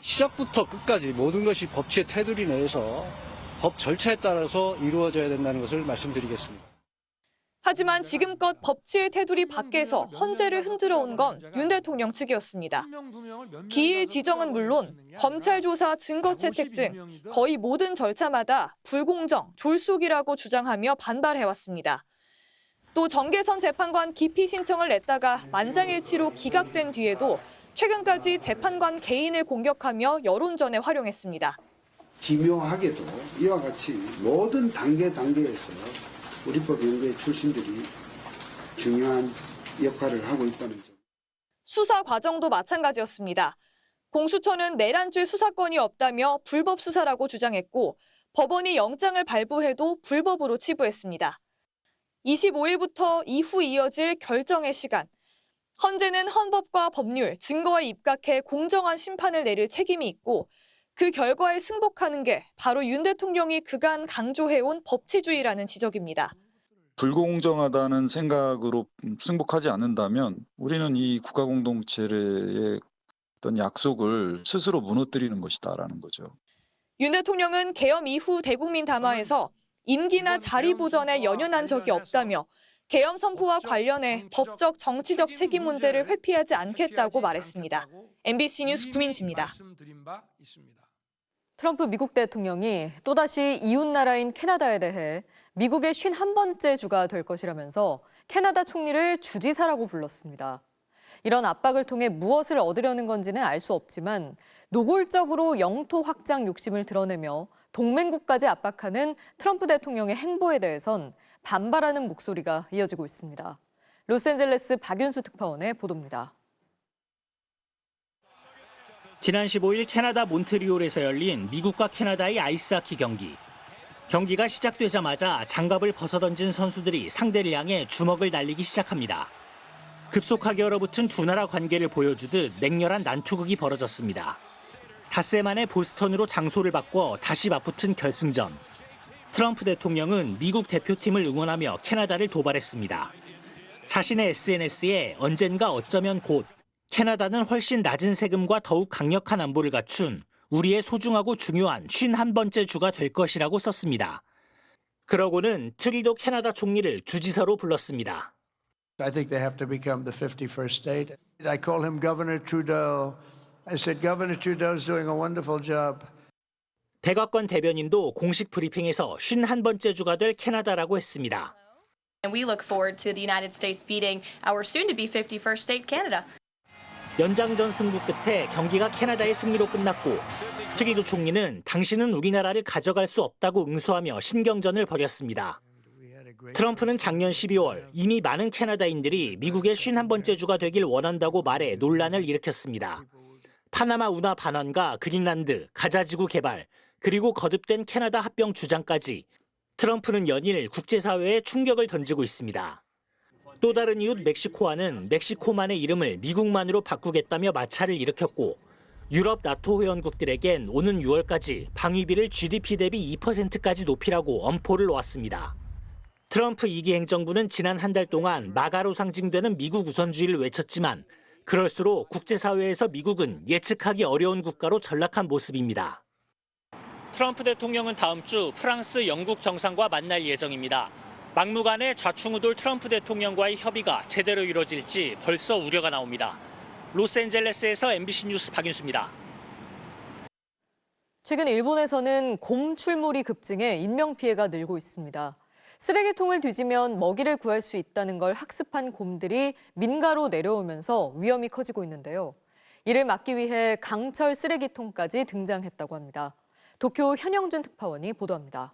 시작부터 끝까지 모든 것이 법치의 테두리 내에서 법 절차에 따라서 이루어져야 된다는 것을 말씀드리겠습니다. 하지만 지금껏 법치의 테두리 밖에서 헌재를 흔들어 온 건 윤 대통령 측이었습니다. 기일 지정은 물론 검찰 조사 증거 채택 등 거의 모든 절차마다 불공정, 졸속이라고 주장하며 반발해왔습니다. 또 정계선 재판관 기피 신청을 냈다가 만장일치로 기각된 뒤에도 최근까지 재판관 개인을 공격하며 여론전에 활용했습니다. 기묘하게도 이와 같이 모든 단계에서 우리법 연구회 출신들이 중요한 역할을 하고 있다는 점. 수사 과정도 마찬가지였습니다. 공수처는 내란죄 수사권이 없다며 불법 수사라고 주장했고 법원이 영장을 발부해도 불법으로 치부했습니다. 25일부터 이후 이어질 결정의 시간. 헌재는 헌법과 법률, 증거에 입각해 공정한 심판을 내릴 책임이 있고 그 결과에 승복하는 게 바로 윤 대통령이 그간 강조해온 법치주의라는 지적입니다. 불공정하다는 생각으로 승복하지 않는다면 우리는 이 국가공동체의 어떤 약속을 스스로 무너뜨리는 것이다라는 거죠. 윤 대통령은 계엄 이후 대국민 담화에서 임기나 자리 보전에 연연한 적이 없다며 계엄 선포와 관련해 법적, 정치적 책임 문제를 회피하지 않겠다고 말했습니다. MBC 뉴스 구민지입니다. 트럼프 미국 대통령이 또다시 이웃나라인 캐나다에 대해 미국의 51번째 주가 될 것이라면서 캐나다 총리를 주지사라고 불렀습니다. 이런 압박을 통해 무엇을 얻으려는 건지는 알 수 없지만 노골적으로 영토 확장 욕심을 드러내며 동맹국까지 압박하는 트럼프 대통령의 행보에 대해선 반발하는 목소리가 이어지고 있습니다. 로스앤젤레스 박윤수 특파원의 보도입니다. 지난 15일 캐나다 몬트리올에서 열린 미국과 캐나다의 아이스하키 경기. 경기가 시작되자마자 장갑을 벗어던진 선수들이 상대를 향해 주먹을 날리기 시작합니다. 급속하게 얼어붙은 두 나라 관계를 보여주듯 맹렬한 난투극이 벌어졌습니다. 닷새 만에 보스턴으로 장소를 바꿔 다시 맞붙은 결승전. 트럼프 대통령은 미국 대표팀을 응원하며 캐나다를 도발했습니다. 자신의 SNS에 언젠가 어쩌면 곧 캐나다는 훨씬 낮은 세금과 더욱 강력한 안보를 갖춘 우리의 소중하고 중요한 51번째 주가 될 것이라고 썼습니다. 그러고는 트리도 캐나다 총리를 주지사로 불렀습니다. I think they have to become the 51st state. I call him Governor Trudeau. I said, Governor Trudeau's doing a wonderful job. 백악관 대변인도 공식 브리핑에서 51번째 주가 될 캐나다라고 했습니다. And we look forward to the United States beating our soon-to-be 51st state, Canada. 연장전 승부 끝에 경기가 캐나다의 승리로 끝났고 트리도 총리는 당신은 우리나라를 가져갈 수 없다고 응수하며 신경전을 벌였습니다. 트럼프는 작년 12월 이미 많은 캐나다인들이 미국의 51번째 주가 되길 원한다고 말해 논란을 일으켰습니다. 파나마 운하 반환과 그린란드, 가자지구 개발, 그리고 거듭된 캐나다 합병 주장까지 트럼프는 연일 국제사회에 충격을 던지고 있습니다. 또 다른 이웃 멕시코와는 멕시코만의 이름을 미국만으로 바꾸겠다며 마찰을 일으켰고 유럽 나토 회원국들에겐 오는 6월까지 방위비를 GDP 대비 2%까지 높이라고 엄포를 놓았습니다. 트럼프 2기 행정부는 지난 한 달 동안 마가로 상징되는 미국 우선주의를 외쳤지만 그럴수록 국제사회에서 미국은 예측하기 어려운 국가로 전락한 모습입니다. 트럼프 대통령은 다음 주 프랑스, 영국 정상과 만날 예정입니다. 막무가내 좌충우돌 트럼프 대통령과의 협의가 제대로 이루어질지 벌써 우려가 나옵니다. 로스앤젤레스에서 MBC 뉴스 박윤수입니다. 최근 일본에서는 곰 출몰이 급증해 인명피해가 늘고 있습니다. 쓰레기통을 뒤지면 먹이를 구할 수 있다는 걸 학습한 곰들이 민가로 내려오면서 위험이 커지고 있는데요. 이를 막기 위해 강철 쓰레기통까지 등장했다고 합니다. 도쿄 현영준 특파원이 보도합니다.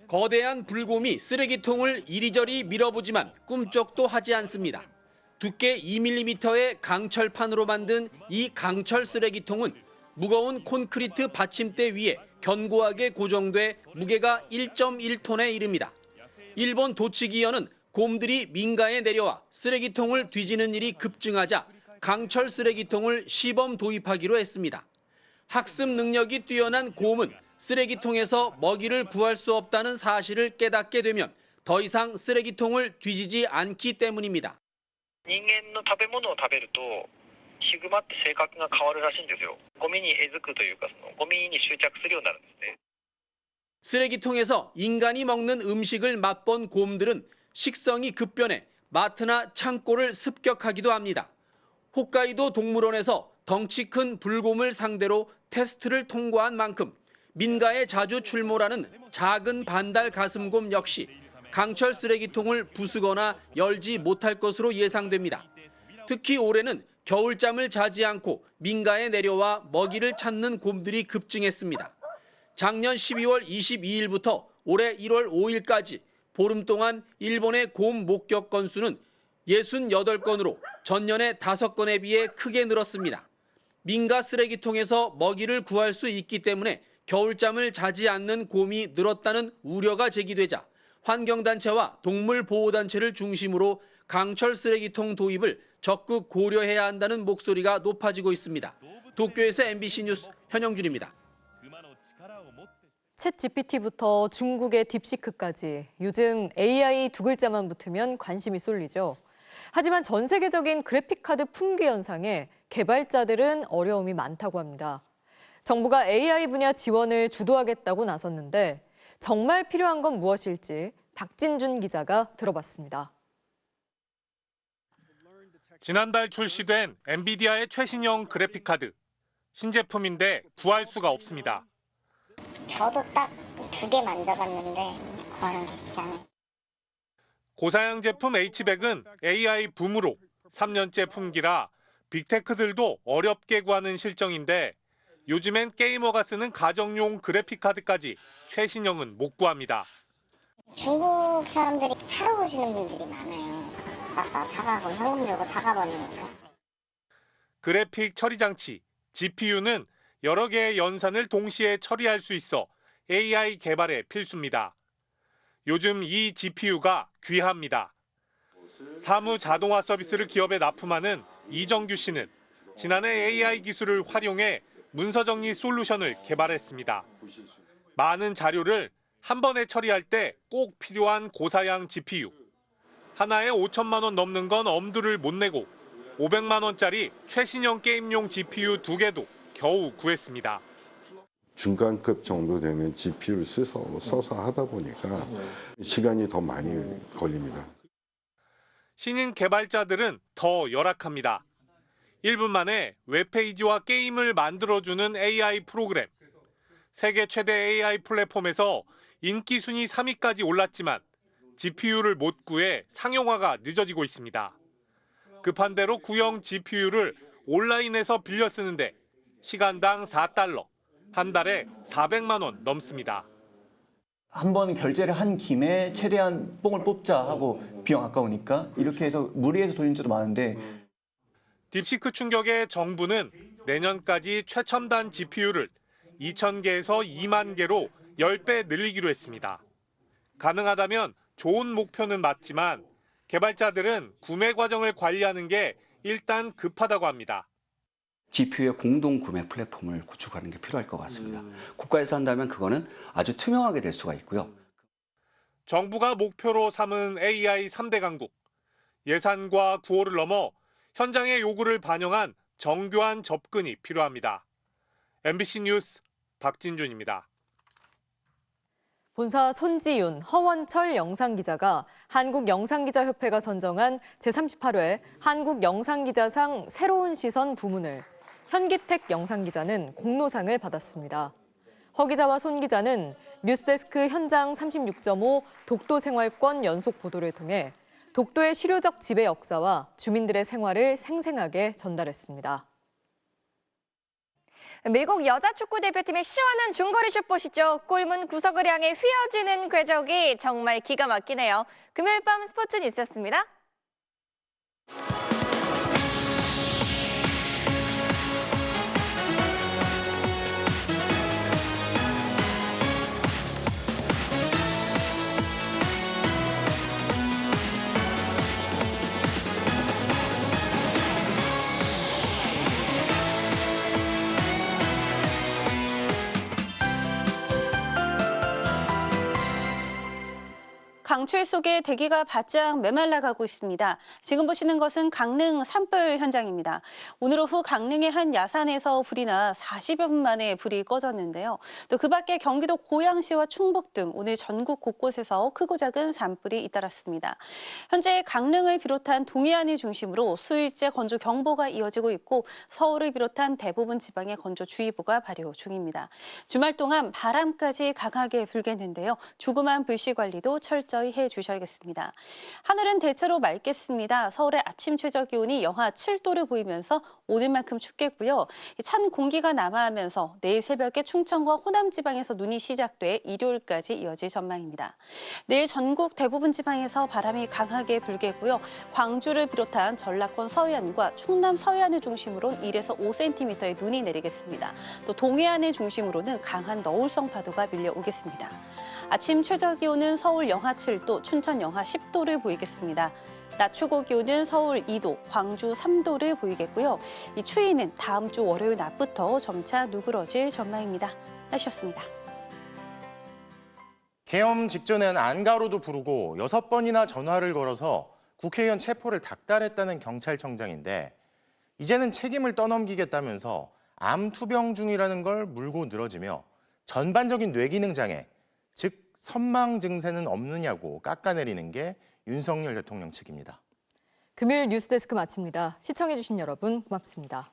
거대한 불곰이 쓰레기통을 이리저리 밀어보지만 꿈쩍도 하지 않습니다. 두께 2mm의 강철판으로 만든 이 강철 쓰레기통은 무거운 콘크리트 받침대 위에 견고하게 고정돼 무게가 1.1톤에 이릅니다. 일본 도치기현은 곰들이 민가에 내려와 쓰레기통을 뒤지는 일이 급증하자 강철 쓰레기통을 시범 도입하기로 했습니다. 학습 능력이 뛰어난 곰은 쓰레기통에서 먹이를 구할 수 없다는 사실을 깨닫게 되면 더 이상 쓰레기통을 뒤지지 않기 때문입니다. 人間の食べ物を食べるとヒグマって性格が変わるらしいんですよ。ゴミに餌付くというかゴミに執着するようになるんですね。 쓰레기통에서 인간이 먹는 음식을 맛본 곰들은 식성이 급변해 마트나 창고를 습격하기도 합니다. 홋카이도 동물원에서 덩치 큰 불곰을 상대로 테스트를 통과한 만큼 민가에 자주 출몰하는 작은 반달 가슴곰 역시 강철 쓰레기통을 부수거나 열지 못할 것으로 예상됩니다. 특히 올해는 겨울잠을 자지 않고 민가에 내려와 먹이를 찾는 곰들이 급증했습니다. 작년 12월 22일부터 올해 1월 5일까지 보름 동안 일본의 곰 목격 건수는 68건으로 전년의 5건에 비해 크게 늘었습니다. 민가 쓰레기통에서 먹이를 구할 수 있기 때문에 겨울잠을 자지 않는 곰이 늘었다는 우려가 제기되자 환경단체와 동물보호단체를 중심으로 강철 쓰레기통 도입을 적극 고려해야 한다는 목소리가 높아지고 있습니다. 도쿄에서 MBC 뉴스 현영준입니다. 챗 GPT부터 중국의 딥시크까지 요즘 AI 두 글자만 붙으면 관심이 쏠리죠. 하지만 전 세계적인 그래픽카드 품귀 현상에 개발자들은 어려움이 많다고 합니다. 정부가 AI 분야 지원을 주도하겠다고 나섰는데 정말 필요한 건 무엇일지 박진준 기자가 들어봤습니다. 지난달 출시된 엔비디아의 최신형 그래픽카드. 신제품인데 구할 수가 없습니다. 저도 딱 2개 만져봤는데 구하는 게 쉽지 않아요. 고사양 제품 H백은 AI 붐으로 3년째 품기라 빅테크들도 어렵게 구하는 실정인데 요즘엔 게이머가 쓰는 가정용 그래픽카드까지 최신형은 못 구합니다. 중국 사람들이 사러 오시는 분들이 많아요. 싹 다 사가고 현금 주고 사가버리니까. 그래픽 처리 장치, GPU는 여러 개의 연산을 동시에 처리할 수 있어 AI 개발에 필수입니다. 요즘 이 GPU가 귀합니다. 사무 자동화 서비스를 기업에 납품하는 이정규 씨는 지난해 AI 기술을 활용해 문서 정리 솔루션을 개발했습니다. 많은 자료를 한 번에 처리할 때 꼭 필요한 고사양 GPU. 하나에 5천만 원 넘는 건 엄두를 못 내고 500만 원짜리 최신형 게임용 GPU 2개도 겨우 구했습니다. 중간급 정도 되는 GPU를 써서 하다 보니까 시간이 더 많이 걸립니다. 신인 개발자들은 더 열악합니다. 1분 만에 웹페이지와 게임을 만들어주는 AI 프로그램. 세계 최대 AI 플랫폼에서 인기 순위 3위까지 올랐지만 GPU를 못 구해 상용화가 늦어지고 있습니다. 급한 대로 구형 GPU를 온라인에서 빌려 쓰는데 시간당 $4, 한 달에 400만 원 넘습니다. 한 번 결제를 한 김에 최대한 뽕을 뽑자 하고 비용 아까우니까 이렇게 해서 무리해서 돌린 적도 많은데 딥시크 충격에 정부는 내년까지 최첨단 GPU를 2,000개에서 2만 개로 10배 늘리기로 했습니다. 가능하다면 좋은 목표는 맞지만 개발자들은 구매 과정을 관리하는 게 일단 급하다고 합니다. GPU의 공동 구매 플랫폼을 구축하는 게 필요할 것 같습니다. 국가에서 한다면 그거는 아주 투명하게 될 수가 있고요. 정부가 목표로 삼은 AI 3대 강국. 예산과 구호를 넘어 현장의 요구를 반영한 정교한 접근이 필요합니다. MBC 뉴스 박진준입니다. 본사 손지윤, 허원철 영상기자가 한국영상기자협회가 선정한 제38회 한국영상기자상 새로운 시선 부문을 현기택 영상기자는 공로상을 받았습니다. 허 기자와 손 기자는 뉴스데스크 현장 36.5 독도 생활권 연속 보도를 통해 독도의 실효적 지배 역사와 주민들의 생활을 생생하게 전달했습니다. 미국 여자 축구 대표팀의 시원한 중거리 슛 보시죠. 골문 구석을 향해 휘어지는 궤적이 정말 기가 막히네요. 금요일 밤 스포츠 뉴스였습니다. 강추위 속에 대기가 바짝 메말라가고 있습니다. 지금 보시는 것은 강릉 산불 현장입니다. 오늘 오후 강릉의 한 야산에서 불이 나 40여 분 만에 불이 꺼졌는데요. 또 그 밖에 경기도 고양시와 충북 등 오늘 전국 곳곳에서 크고 작은 산불이 잇따랐습니다. 현재 강릉을 비롯한 동해안을 중심으로 수일째 건조 경보가 이어지고 있고 서울을 비롯한 대부분 지방에 건조주의보가 발효 중입니다. 주말 동안 바람까지 강하게 불겠는데요. 조그만 불씨 관리도 철저히 주의해 주셔야겠습니다. 하늘은 대체로 맑겠습니다. 서울의 아침 최저 기온이 영하 7도를 보이면서 오늘만큼 춥겠고요. 찬 공기가 남하하면서 내일 새벽에 충청과 호남 지방에서 눈이 시작돼 일요일까지 이어질 전망입니다. 내일 전국 대부분 지방에서 바람이 강하게 불겠고요. 광주를 비롯한 전라권 서해안과 충남 서해안을 중심으로 1에서 5cm의 눈이 내리겠습니다. 또 동해안을 중심으로는 강한 너울성 파도가 밀려오겠습니다. 아침 최저 기온은 서울 영하 7도, 춘천 영하 10도를 보이겠습니다. 낮 최고 기온은 서울 2도, 광주 3도를 보이겠고요. 이 추위는 다음 주 월요일 낮부터 점차 누그러질 전망입니다. 날씨였습니다. 계엄 직전엔 안가로도 부르고 6번이나 전화를 걸어서 국회의원 체포를 닥달했다는 경찰청장인데 이제는 책임을 떠넘기겠다면서 암 투병 중이라는 걸 물고 늘어지며 전반적인 뇌기능 장애, 즉 선망 증세는 없느냐고 깎아내리는 게 윤석열 대통령 측입니다. 금요일 뉴스데스크 마칩니다. 시청해주신 여러분 고맙습니다.